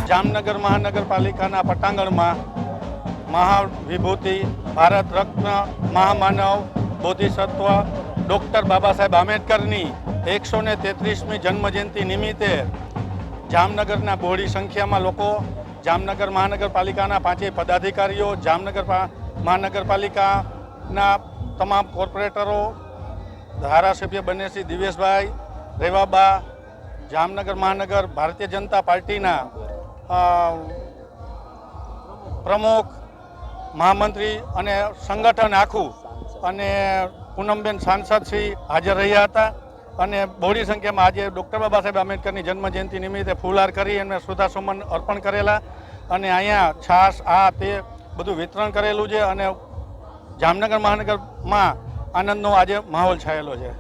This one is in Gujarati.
જામનગર મહાનગરપાલિકાના પટાંગણમાં મહાવિભૂતિ ભારત રત્ન મહામાનવ બોધિસત્વ ડૉક્ટર બાબા સાહેબ આંબેડકરની 133મી જન્મજયંતિ નિમિત્તે જામનગરના બહોળી સંખ્યામાં લોકો, જામનગર મહાનગરપાલિકાના 5 પદાધિકારીઓ, જામનગર મહાનગરપાલિકાના તમામ કોર્પોરેટરો, ધારાસભ્ય બંને શ્રી દિવેશભાઈ રેવાબા, જામનગર મહાનગર ભારતીય જનતા પાર્ટીના પ્રમુખ, મહામંત્રી અને સંગઠન આખું અને પૂનમબેન સાંસદ શ્રી હાજર રહ્યા હતા અને બહોળી સંખ્યામાં આજે ડૉક્ટર બાબા સાહેબ આંબેડકરની જન્મજયંતિ નિમિત્તે ફૂલહાર કરી અને શ્રદ્ધાસુમન અર્પણ કરેલા અને અહીંયા છાશ તે બધું વિતરણ કરેલું છે અને જામનગર મહાનગરમાં આનંદનો આજે માહોલ છાયેલો છે.